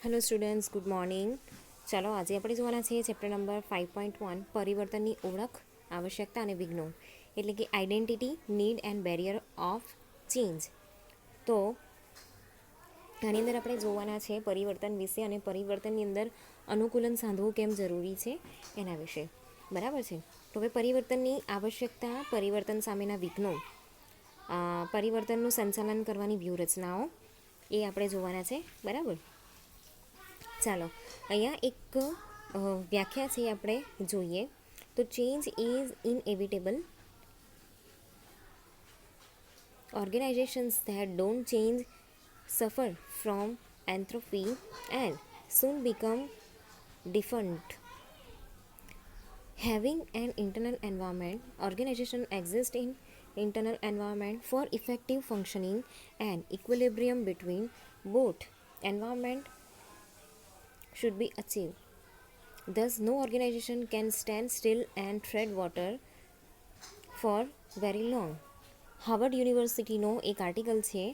Hello students, good morning. ચાલો આજે આપણે જોવાના છે ચેપ્ટર નંબર 5.1 પરિવર્તનની ઓળખ, આવશ્યકતા અને વિઘ્નો, એટલે કે identity, need and barrier of change. તો આની અંદર આપણે જોવાના છે પરિવર્તન વિશે અને પરિવર્તનની અંદર અનુકૂલન સાધવું કેમ જરૂરી છે એના વિશે. બરાબર છે. તો હવે પરિવર્તનની આવશ્યકતા, પરિવર્તન સામેના વિઘ્નો, પરિવર્તનનું સંચાલન કરવાની વ્યૂહરચનાઓ એ આપણે જોવાના છે. બરાબર. ચાલો અહીંયા એક વ્યાખ્યા છે આપણે જોઈએ તો change is inevitable. Organisations that don't change suffer from entropy and soon become defunct. Having an internal environment, organization exist in internal environment for effective functioning and equilibrium between both environment should be achieved. Thus, no organization can stand still and tread water for very long. Harvard યુનિવર્સિટીનો એક article છે,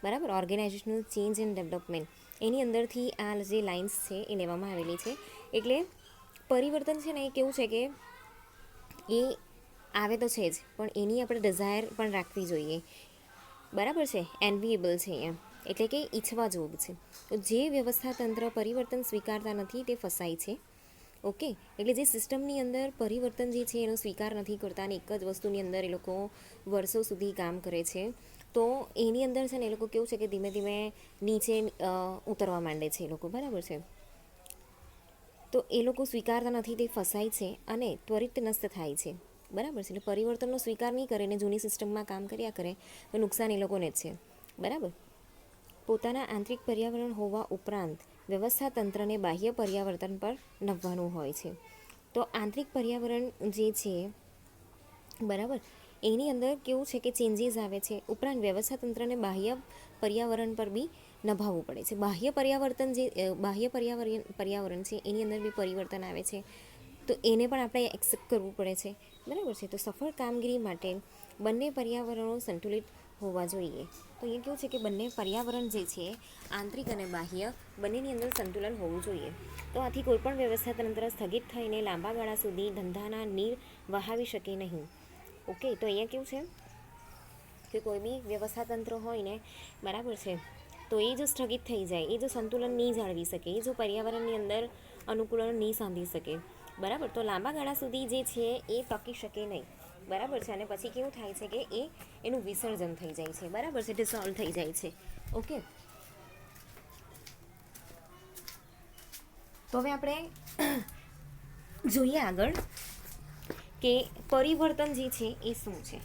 બરાબર, organisational change and development. એની અંદરથી આ જે lines છે એ લેવામાં આવેલી છે. એટલે પરિવર્તન છે ને એ કેવું છે કે એ આવે તો છે જ, પણ એની આપણે ડિઝાયર પણ રાખવી જોઈએ. બરાબર છે, એનવીએબલ છે અહીંયા, એટલે કે ઈચ્છવા જોગ છે. તો જે વ્યવસ્થા તંત્ર પરિવર્તન સ્વીકારતા નથી તે ફસાય છે. ઓકે, એટલે જે સિસ્ટમની અંદર પરિવર્તન જે છે એનો સ્વીકાર નથી કરતા અને એક જ વસ્તુની અંદર એ લોકો વર્ષો સુધી કામ કરે છે, તો એની અંદર છે ને એ લોકો કેવું છે કે ધીમે ધીમે નીચે ઉતરવા માંડે છે એ લોકો. બરાબર છે. તો એ લોકો સ્વીકારતા નથી, તે ફસાય છે અને ત્વરિત નષ્ટ થાય છે. બરાબર છે. એટલે પરિવર્તનનો સ્વીકાર નહીં કરે ને જૂની સિસ્ટમમાં કામ કર્યા કરે તો નુકસાન એ લોકોને જ છે. બરાબર. પોતાના આંતરિક પર્યાવરણ હોવા ઉપરાંત વ્યવસ્થા તંત્રને બાહ્ય પર્યાવર્તન પર નભવાનું હોય છે. તો આંતરિક પર્યાવરણ જે છે, બરાબર, એની અંદર કેવું છે કે ચેન્જીસ આવે છે, ઉપરાંત વ્યવસ્થા તંત્રને બાહ્ય પર્યાવરણ પર બી નભાવવું પડે છે. બાહ્ય પર્યાવરણ છે એની અંદર બી પરિવર્તન આવે છે, તો એને પણ આપણે એક્સેપ્ટ કરવું પડે છે. બરાબર છે. તો સફળ કામગીરી માટે બંને પર્યાવરણો સંતુલિત હોવા જોઈએ. તો અહીંયા કેવું છે કે બંને પર્યાવરણ જે છે, આંતરિક અને બાહ્ય, બંનેની અંદર સંતુલન હોવું જોઈએ. તો આથી કોઈપણ વ્યવસ્થા તંત્ર સ્થગિત થઈને લાંબા ગાળા સુધી ધંધાના નીર વહાવી શકે નહીં. ઓકે, તો અહીંયા કેવું છે કે કોઈ બી વ્યવસ્થા તંત્ર હોય ને, બરાબર છે, તો એ જો સ્થગિત થઈ જાય, એ જો સંતુલન નહીં જાળવી શકે, એ જો પર્યાવરણની અંદર અનુકૂલન નહીં સાધી શકે, બરાબર, તો લાંબા ગાળા સુધી જે છે એ ટકી શકે નહીં. બરાબર છે. અને પછી કેવું થાય છે કે એનું વિસર્જન થઈ જાય છે. બરાબર છે. ડિસોલ્વ થઈ જાય છે. ઓકે, તો હવે આપણે જોઈએ આગળ કે પરિવર્તન જે છે એ શું છે.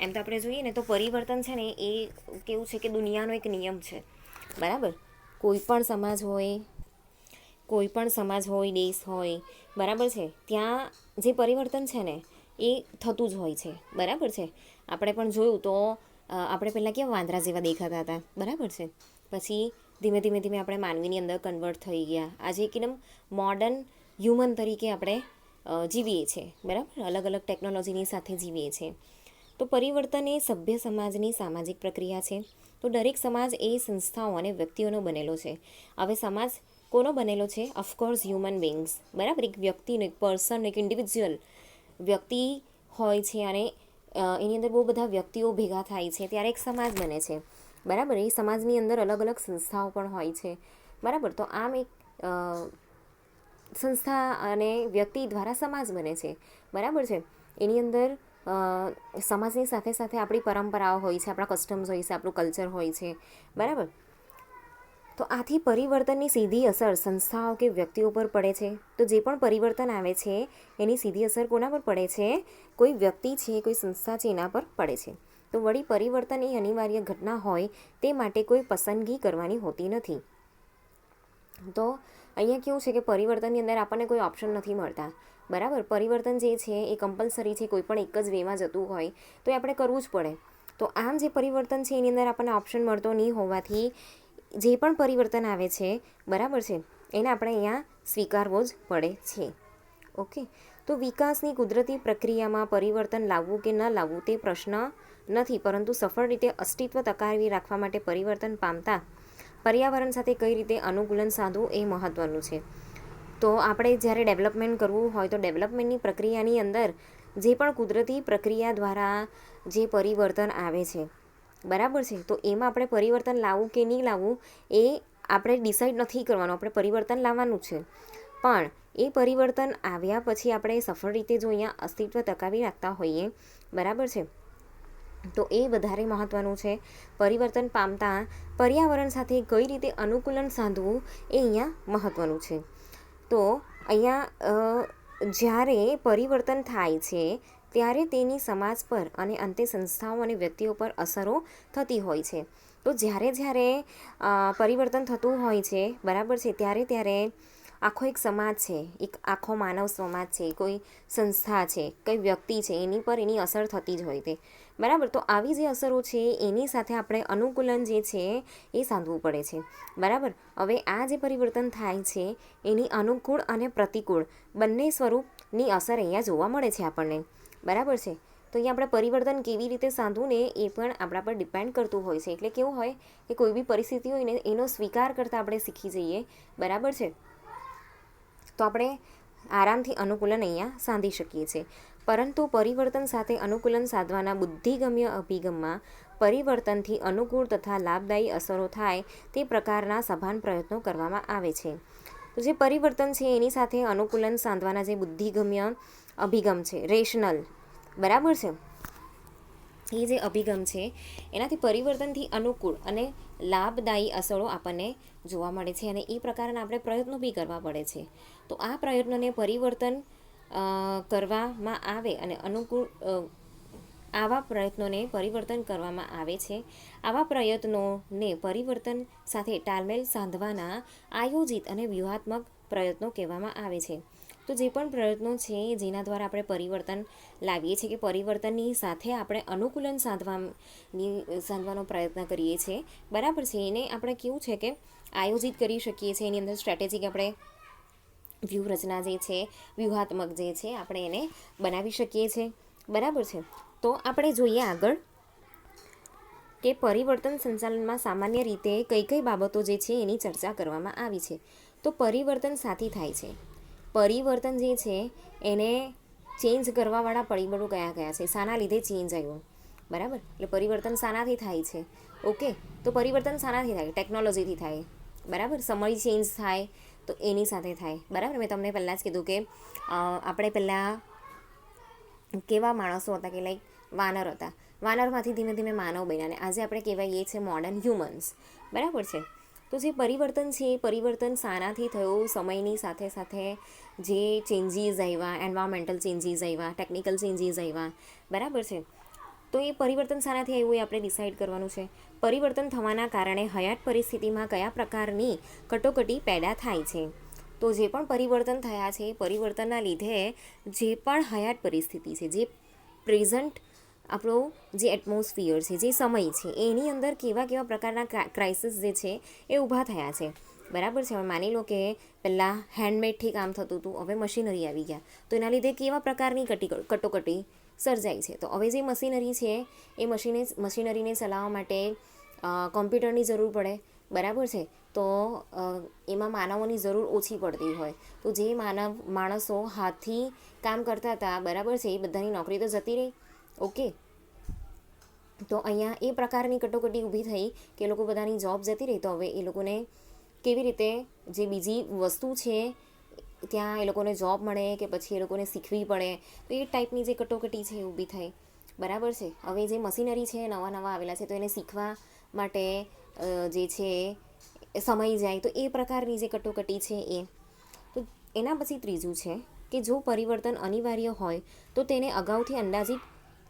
એમ તો આપણે જોઈએ ને તો પરિવર્તન છે ને એ કેવું છે કે દુનિયાનો એક નિયમ છે. બરાબર. કોઈ પણ સમાજ હોય, દેશ હોય, બરાબર છે, ત્યાં જે પરિવર્તન છે ને એ થતું જ હોય છે. બરાબર છે. આપણે પણ જોયું તો આપણે પહેલાં કેવા વાંદરા જેવા દેખાતા હતા. બરાબર છે. પછી ધીમે ધીમે આપણે માનવીની અંદર કન્વર્ટ થઈ ગયા. આજે એકદમ મોડર્ન હ્યુમન તરીકે આપણે જીવીએ છીએ. બરાબર. અલગ અલગ ટેકનોલોજીની સાથે જીવીએ છીએ. તો પરિવર્તન એ સભ્ય સમાજની સામાજિક પ્રક્રિયા છે. તો દરેક સમાજ એ સંસ્થાઓ અને વ્યક્તિઓનો બનેલો છે. હવે સમાજ કોનો બનેલો છે? Of course human beings. બરાબર. એક વ્યક્તિનો, એક પર્સન, એક ઇન્ડિવિજ્યુઅલ વ્યક્તિ હોય છે અને એની અંદર બહુ બધા વ્યક્તિઓ ભેગા થાય છે ત્યારે એક સમાજ બને છે. બરાબર. એ સમાજની અંદર અલગ અલગ સંસ્થાઓ પણ હોય છે. બરાબર. તો આમ એક સંસ્થા અને વ્યક્તિ દ્વારા સમાજ બને છે. બરાબર છે. એની અંદર સમાજની સાથે સાથે આપણી પરંપરાઓ હોય છે, આપણા કસ્ટમ્સ હોય છે, આપણું કલ્ચર હોય છે. બરાબર. તો આથી પરિવર્તનની સીધી અસર સંસ્થાઓ કે વ્યક્તિઓ પર પડે છે. તો જે પણ પરિવર્તન આવે છે એની સીધી અસર કોના પર પડે છે? કોઈ વ્યક્તિ છે, કોઈ સંસ્થા છે, એના પર પડે છે. તો વળી પરિવર્તન એ અનિવાર્ય ઘટના હોય તે માટે કોઈ પસંદગી કરવાની હોતી નથી. તો અહીંયા કેવું છે કે પરિવર્તનની અંદર આપણને કોઈ ઓપ્શન નથી મળતા. બરાબર. પરિવર્તન જે છે એ કમ્પલસરી છે, કોઈ પણ એક જ વેમાં જતું હોય તો એ આપણે કરવું જ પડે. તો આમ જે પરિવર્તન છે એની અંદર આપણને ઓપ્શન મળતો નહીં હોવાથી જે પણ પરિવર્તન આવે છે, બરાબર છે, એને આપણે અહીંયા સ્વીકારવો જ પડે છે. ઓકે, તો વિકાસની કુદરતી પ્રક્રિયામાં પરિવર્તન લાવવું કે ન લાવવું તે પ્રશ્ન નથી, પરંતુ સફળ રીતે અસ્તિત્વ ટકાવી રાખવા માટે પરિવર્તન પામતા પર્યાવરણ સાથે કઈ રીતે અનુકૂલન સાધવું એ મહત્ત્વનું છે. તો આપણે જ્યારે ડેવલપમેન્ટ કરવું હોય તો ડેવલપમેન્ટની પ્રક્રિયાની અંદર જે પણ કુદરતી પ્રક્રિયા દ્વારા જે પરિવર્તન આવે છે, બરાબર છે, તો એમાં આપણે પરિવર્તન લાવવું કે નહીં લાવવું એ આપણે ડિસાઈડ નથી કરવાનું, આપણે પરિવર્તન લાવવાનું છે. પણ એ પરિવર્તન આવ્યા પછી આપણે સફળ રીતે જો અહીંયા અસ્તિત્વ ટકાવી રાખતા હોઈએ, બરાબર છે, તો એ વધારે મહત્ત્વનું છે. પરિવર્તન પામતા પર્યાવરણ સાથે કઈ રીતે અનુકૂલન સાધવું એ અહીંયા મહત્ત્વનું છે. તો અહીંયા જ્યારે પરિવર્તન થાય છે ત્યારે તેની સમાજ પર અને અંતે સંસ્થાઓ અને વ્યક્તિઓ પર અસરો થતી હોય છે. તો જ્યારે પરિવર્તન થતું હોય છે, બરાબર છે, ત્યારે આખો એક સમાજ છે, એક આખો માનવ સમાજ છે, કોઈ સંસ્થા છે, કોઈ વ્યક્તિ છે, એની પર એની અસર થતી જ હોય તે, બરાબર. તો આવી જે અસરો છે એની સાથે આપણે અનુકૂલન જે છે એ સાધવું પડે છે, બરાબર. હવે આ જે પરિવર્તન થાય છે એની અનુકૂળ અને પ્રતિકૂળ બંને સ્વરૂપની અસર અહીંયા જોવા મળે છે આપણને, બરાબર છે. તો અહીંયા આપણે પરિવર્તન કેવી રીતે સાધવું ને એ પણ આપણા પર ડિપેન્ડ કરતું હોય છે. એટલે કેવું હોય કે કોઈ બી પરિસ્થિતિ હોય ને એનો સ્વીકાર કરતાં આપણે શીખી જઈએ, બરાબર છે, તો આપણે આરામથી અનુકૂલન અહીંયા સાધી શકીએ છીએ. પરંતુ પરિવર્તન સાથે અનુકૂલન સાધવાના બુદ્ધિગમ્ય અભિગમમાં પરિવર્તનથી અનુકૂળ તથા લાભદાયી અસરો થાય તે પ્રકારના સભાન પ્રયત્નો કરવામાં આવે છે. તો જે પરિવર્તન છે એની સાથે અનુકૂલન સાધવાના જે બુદ્ધિગમ્ય અભિગમ છે, રેશનલ, બરાબર છે, એ જે અભિગમ છે એનાથી પરિવર્તનથી અનુકૂળ અને લાભદાયી અસરો આપણને જોવા મળે છે અને એ પ્રકારના આપણે પ્રયત્નો બી કરવા પડે છે. તો આ પ્રયત્નોને પરિવર્તન કરવામાં આવે અને અનુકૂળ આવા પ્રયત્નોને પરિવર્તન કરવામાં આવે છે. આવા પ્રયત્નોને પરિવર્તન સાથે તાલમેલ સાધવાના આયોજિત અને વ્યૂહાત્મક પ્રયત્નો કહેવામાં આવે છે. તો જે પણ પ્રયત્નો છે જેના દ્વારા આપણે પરિવર્તન લાવીએ છીએ કે પરિવર્તનની સાથે આપણે અનુકૂલન સાધવાનો પ્રયત્ન કરીએ છીએ, બરાબર છે, એને આપણે કેવું છે કે આયોજિત કરી શકીએ છીએ. એની અંદર સ્ટ્રેટેજિક આપણે વ્યૂહરચના જે છે, વ્યૂહાત્મક જે છે, આપણે એને બનાવી શકીએ છીએ, બરાબર છે. તો આપણે જોઈએ આગળ કે પરિવર્તન સંચાલનમાં સામાન્ય રીતે કઈ કઈ બાબતો જે છે એની ચર્ચા કરવામાં આવી છે. તો પરિવર્તન સાથી થાય છે. પરિવર્તન જે છે એને ચેન્જ કરવાવાળા પરિબળો કયા કયા છે, શાના લીધે ચેન્જ આવ્યો, બરાબર. એટલે પરિવર્તન શાનાથી થાય છે, ઓકે. તો પરિવર્તન શાનાથી થાય? ટેકનોલોજીથી થાય, બરાબર. સમય ચેન્જ થાય તો એની સાથે થાય, બરાબર. મેં તમને પહેલાં જ કીધું કે આપણે પહેલાં કેવા માણસો હતા કે લાઈક વાનર હતા, વાનરમાંથી ધીમે ધીમે માનવ બન્યા અને આજે આપણે કહેવાઈએ છીએ મોડર્ન હ્યુમન્સ, બરાબર છે. તો જે પરિવર્તન છે એ પરિવર્તન શાનાથી થયું? સમયની સાથે સાથે જે ચેન્જીસ આવ્યા, એન્વાયરમેન્ટલ ચેન્જીસ આવ્યા, ટેકનિકલ ચેન્જીસ આવ્યા, બરાબર છે. તો એ પરિવર્તન શાનાથી આવ્યું એ આપણે ડિસાઇડ કરવાનું છે. પરિવર્તન થવાના કારણે હયાત પરિસ્થિતિમાં કયા પ્રકારની કટોકટી પેદા થાય છે? તો જે પણ પરિવર્તન થયા છે એ પરિવર્તનના લીધે જે પણ હયાત પરિસ્થિતિ છે, જે પ્રેઝન્ટ આપણો જે એટમોસ્ફિયર છે, જે સમય છે, એની અંદર કેવા કેવા પ્રકારના ક્રાઇસિસ જે છે એ ઊભા થયા છે, બરાબર છે. હવે માની લો કે પહેલાં હેન્ડમેડથી કામ થતું હતું, હવે મશીનરી આવી ગયા, તો એના લીધે કેવા પ્રકારની કટોકટી સર્જાય છે? તો હવે જે મશીનરી છે એ મશીનરીને ચલાવવા માટે કોમ્પ્યુટરની જરૂર પડે, બરાબર છે. તો એમાં માનવોની જરૂર ઓછી પડતી હોય, તો જે માણસો હાથથી કામ કરતા હતા, બરાબર છે, એ બધાની નોકરી તો જતી રહી, ઓકે. તો અહીંયા એ પ્રકારની કટોકટી ઊભી થઈ કે એ લોકો બધાની જોબ જતી રહી. તો હવે એ લોકોને કેવી રીતે જે બીજી વસ્તુ છે ત્યાં એ લોકોને જોબ મળે કે પછી એ લોકોને શીખવી પડે, તો એ ટાઈપની જે કટોકટી છે એ ઊભી થઈ, બરાબર છે. હવે જે મશીનરી છે નવા આવેલા છે તો એને શીખવા માટે જે છે સમય જાય, તો એ પ્રકારની જે કટોકટી છે એ. તો એના પછી ત્રીજું છે કે જો પરિવર્તન અનિવાર્ય હોય તો તેને અગાઉથી અંદાજિત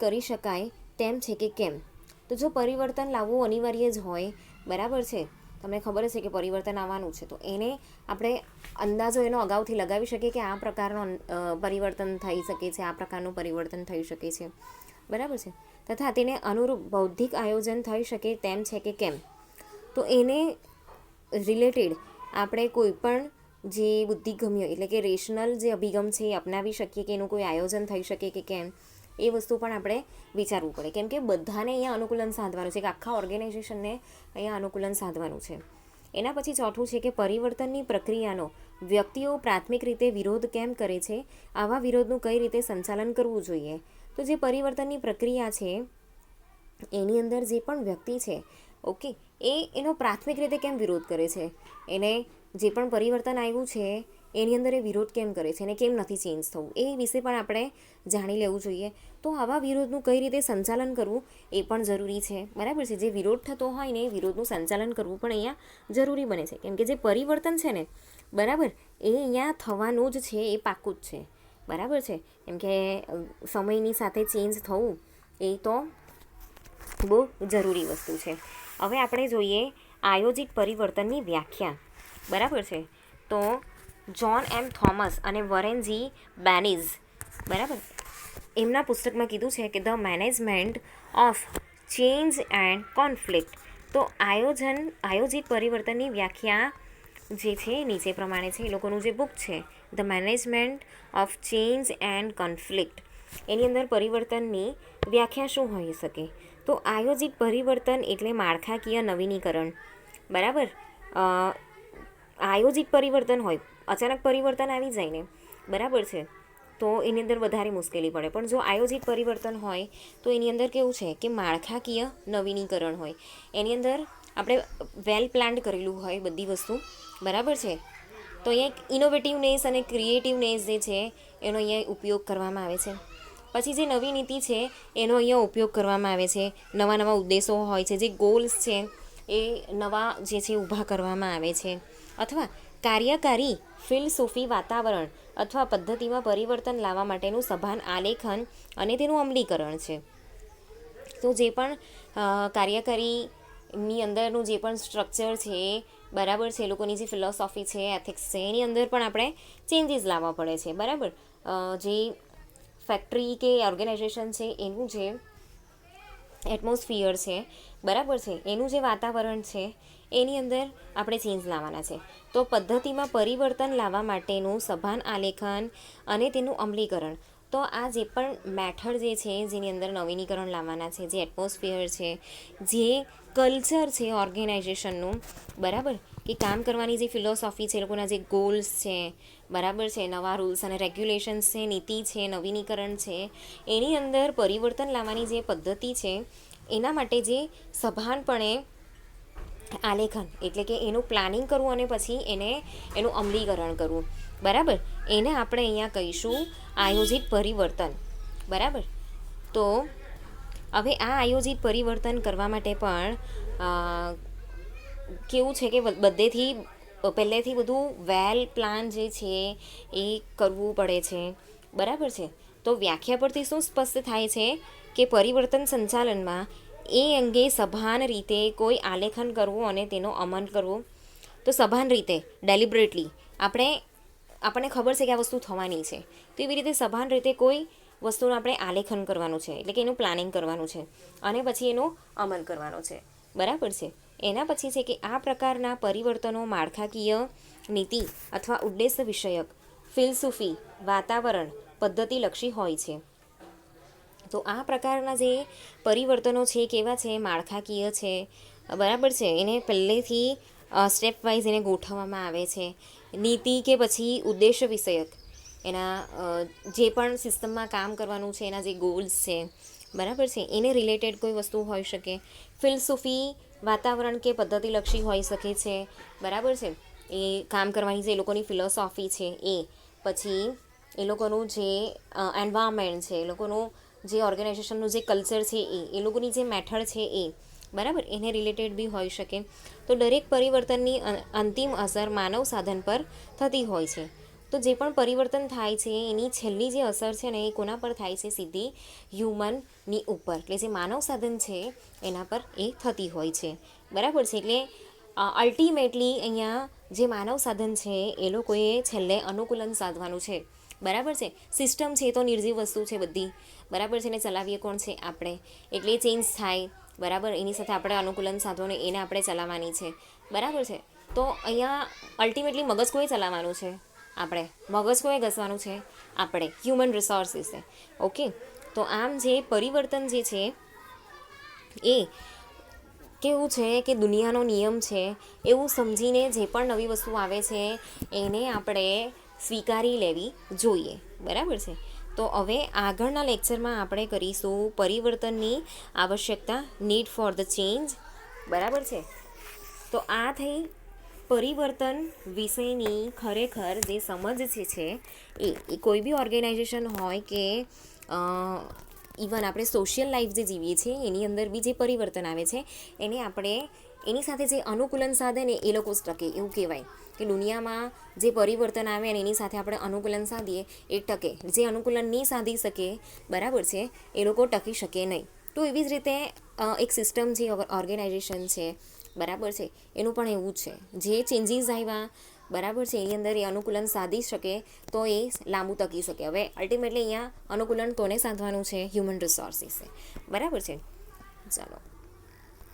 કરી શકાય તેમ છે કે કેમ? તો જો પરિવર્તન લાવવું અનિવાર્ય જ હોય, બરાબર છે, તમને ખબર છે કે પરિવર્તન આવવાનું છે, તો એને આપણે અંદાજો એનો અગાઉથી લગાવી શકીએ કે આ પ્રકારનો પરિવર્તન થઈ શકે છે, આ પ્રકારનું પરિવર્તન થઈ શકે છે, બરાબર છે. તથા તેને અનુરૂપ બૌદ્ધિક આયોજન થઈ શકે તેમ છે કે કેમ? તો એને રિલેટેડ આપણે કોઈ પણ જે બુદ્ધિગમ્ય એટલે કે રેશનલ જે અભિગમ છે એ અપનાવી શકીએ કે એનું કોઈ આયોજન થઈ શકે કે કેમ, એ વસ્તુ પણ આપણે વિચારવું પડે. કેમ કે બધાને અહીંયા અનુકૂલન સાધવાનું છે, કે આખા ઓર્ગેનાઇઝેશનને અહીંયા અનુકૂલન સાધવાનું છે, એના પછી ચોથું છે કે પરિવર્તનની પ્રક્રિયાનો વ્યક્તિઓ પ્રાથમિક રીતે વિરોધ કેમ કરે છે, આવા વિરોધનું કઈ રીતે સંચાલન કરવું જોઈએ. તો જે પરિવર્તનની પ્રક્રિયા છે એની અંદર જે પણ વ્યક્તિ છે, ઓકે, એનો પ્રાથમિક રીતે કેમ વિરોધ કરે છે, એને જે પણ પરિવર્તન આવ્યું છે એની અંદર એ વિરોધ કેમ કરે છે અને કેમ નથી ચેન્જ થવું, એ વિશે પણ આપણે જાણી લેવું જોઈએ. તો આવા વિરોધનું કઈ રીતે સંચાલન કરવું એ પણ જરૂરી છે. બરાબર છે. જે વિરોધ થતો હોય ને એ વિરોધનું સંચાલન કરવું પણ અહીંયા જરૂરી બને છે. કેમ કે જે પરિવર્તન છે ને, બરાબર, એ અહીંયા થવાનું જ છે, એ પાક્કું જ છે. બરાબર છે. કેમ કે સમયની સાથે ચેન્જ થવું એ તો બહુ જરૂરી વસ્તુ છે. હવે આપણે જોઈએ આયોજિત પરિવર્તનની વ્યાખ્યા. બરાબર છે. તો જ્હોન એમ થોમસ અને વોરેન જી બેનિઝ, બરાબર, એમના પુસ્તકમાં કીધું છે કે the management of change and conflict. તો આયોજિત પરિવર્તનની વ્યાખ્યા જે છે નીચે પ્રમાણે છે. એ લોકોનું જે બુક છે the management of change and conflict, એની અંદર પરિવર્તનની વ્યાખ્યા શું હોઈ શકે. તો આયોજિત પરિવર્તન એટલે માળખાકીય નવીનીકરણ. બરાબર, આયોજિત પરિવર્તન હોય, અચાનક પરિવર્તન આવી જાય ને, બરાબર છે, તો એની અંદર વધારે મુશ્કેલી પડે. પણ જો આયોજિત પરિવર્તન હોય તો એની અંદર કેવું છે કે માળખાકીય નવીનીકરણ હોય. એની અંદર આપણે વેલ પ્લાન્ડ કરેલું હોય બધી વસ્તુ. બરાબર છે. તો અહીંયા એક ઇનોવેટિવનેસ અને ક્રિએટિવનેસ જે છે એનો અહીંયા ઉપયોગ કરવામાં આવે છે. પછી જે નવી નીતિ છે એનો અહીંયા ઉપયોગ કરવામાં આવે છે. નવા નવા ઉદ્દેશો હોય છે, જે ગોલ્સ છે એ નવા જે છે ઊભા કરવામાં આવે છે. અથવા કાર્યકારી ફિલસૂફી વાતાવરણ અથવા પદ્ધતિમાં પરિવર્તન લાવવા માટેનું સભાન આલેખન અને તેનું અમલીકરણ છે. તો જે પણ કાર્યકારીની અંદરનું જે પણ સ્ટ્રક્ચર છે, બરાબર છે, લોકોની જે ફિલોસોફી છે, એથિક્સ છે, એની અંદર પણ આપણે ચેન્જીસ લાવવા પડે છે. બરાબર, જે ફેક્ટરી કે ઓર્ગેનાઇઝેશન છે એનું જે એટમોસ્ફિયર છે, બરાબર છે, એનું જે વાતાવરણ છે એની અંદર આપણે ચેન્જ લાવવાના છે. તો પદ્ધતિમાં પરિવર્તન લાવવા માટેનું સભાન આલેખન અને તેનું અમલીકરણ. તો આ જે પણ મેથડ જે છે જેની અંદર નવીનીકરણ લાવવાના છે, જે એટમોસ્ફિયર છે, જે કલ્ચર છે ઓર્ગેનાઇઝેશનનું, બરાબર, કે કામ કરવાની જે ફિલોસોફી છે, લોકોના જે ગોલ્સ છે, બરાબર છે, નવા રૂલ્સ અને રેગ્યુલેશન્સ છે, નીતિ છે, નવીનીકરણ છે, એની અંદર પરિવર્તન લાવવાની જે પદ્ધતિ છે એના માટે જે સભાનપણે આલેખન, એટલે કે એનું પ્લાનિંગ કરવું અને પછી એનું અમલીકરણ કરવું, બરાબર, એને આપણે અહીંયા કહીશું આયોજિત પરિવર્તન. બરાબર. તો હવે આ આયોજિત પરિવર્તન કરવા માટે પણ કેવું છે કે બધેથી પહેલેથી બધું વેલ પ્લાન જે છે એ કરવું પડે છે. બરાબર છે. તો વ્યાખ્યા પરથી શું સ્પષ્ટ થાય છે કે પરિવર્તન સંચાલનમાં એ અંગે સભાન રીતે કોઈ આલેખન કરવું અને તેનો અમલ કરવો. તો સભાન રીતે, ડેલિબરેટલી આપણને ખબર છે કે આ વસ્તુ થવાની છે, તો એવી રીતે સભાન રીતે કોઈ વસ્તુનું આપણે આલેખન કરવાનું છે, એટલે કે એનું પ્લાનિંગ કરવાનું છે અને પછી એનો અમલ કરવાનો છે. બરાબર છે. એના પછી છે કે આ પ્રકારના પરિવર્તનો માળખાકીય નીતિ અથવા ઉદ્દેશ્ય વિષયક, ફિલસૂફી, વાતાવરણ, પદ્ધતિલક્ષી હોય છે. તો આ પ્રકારના જે પરિવર્તનો છે કેવા છે, માળખાકીય છે. બરાબર છે. એને પહેલેથી સ્ટેપ વાઇઝ એને ગોઠવવામાં આવે છે. નીતિ કે પછી ઉદ્દેશ્ય વિષયક, એના જે પણ સિસ્ટમમાં કામ કરવાનું છે, એના જે ગોલ્સ છે, બરાબર છે, એને રિલેટેડ કોઈ વસ્તુ હોઈ શકે. ફિલસૂફી, વાતાવરણ કે પદ્ધતિલક્ષી હોઈ શકે છે. બરાબર છે. એ કામ કરવાની જે એ લોકોની ફિલોસોફી છે એ, પછી એ લોકોનું જે એન્વાયરમેન્ટ છે, એ લોકોનું જે ઓર્ગેનાઇઝેશનનું જે કલ્ચર છે એ લોકોની જે મેથડ છે એ, બરાબર, એને રિલેટેડ બી હોઈ શકે. તો દરેક પરિવર્તનની અંતિમ અસર માનવ સાધન પર થતી હોય છે. તો જે પણ પરિવર્તન થાય છે એની છેલ્લી જે અસર છે ને એ કોના પર થાય છે, સીધી હ્યુમનની ઉપર, એટલે જે માનવ સાધન છે એના પર એ થતી હોય છે. બરાબર છે. એટલે અલ્ટિમેટલી અહીંયા જે માનવ સાધન છે એ લોકોએ છેલ્લે અનુકૂલન સાધવાનું છે. બરાબર છે. સિસ્ટમ છે તો નિર્જીવ વસ્તુ છે બધી, બરાબર છે, ને ચલાવીએ કોણ છે, આપણે. એટલે ચેન્જ થાય, બરાબર, એની સાથે આપણે અનુકૂલન સાધોને એને આપણે ચલાવવાની છે. બરાબર છે. તો અહીંયા અલ્ટિમેટલી મગજ કોઈ ચલાવવાનું છે, આપણે. મગજ કોઈ ઘસવાનું છે, આપણે. હ્યુમન રિસોર્સિસ છે. ઓકે. તો આમ જે પરિવર્તન જે છે એ કેવું છે કે દુનિયાનો નિયમ છે એવું સમજીને જે પણ નવી વસ્તુ આવે છે એને આપણે સ્વીકારી લેવી જોઈએ, બરાબર છે. તો હવે આગળના લેક્ચરમાં આપણે કરીશું પરિવર્તનની આવશ્યકતા, નીડ ફોર ધ ચેન્જ, બરાબર છે. તો આ થઈ પરિવર્તન વિશેની ખરેખર જે સમજ છે એ કોઈ બી ઓર્ગેનાઇઝેશન હોય કે ઇવન આપણે સોશિયલ લાઈફ જે જીવીએ છીએ એની અંદર બી જે પરિવર્તન આવે છે એને આપણે એની સાથે જે અનુકૂલન સાધે ને એ લોકો જ ટકે એવું કહેવાય કે દુનિયામાં જે પરિવર્તન આવે અને એની સાથે આપણે અનુકૂલન સાધીએ એ ટકે. જે અનુકૂલન નહીં સાધી શકે, બરાબર છે, એ લોકો ટકી શકે નહીં. તો એવી જ રીતે એક સિસ્ટમ છે, ઓર્ગેનાઇઝેશન છે, બરાબર છે, એનું પણ એવું જ છે. જે ચેન્જીસ આવ્યા, બરાબર છે, એની અંદર એ અનુકૂલન સાધી શકે તો એ લાંબુ ટકી શકે. હવે અલ્ટિમેટલી અહીંયા અનુકૂલન કોને સાધવાનું છે? હ્યુમન રિસોર્સિસે, બરાબર છે. ચાલો.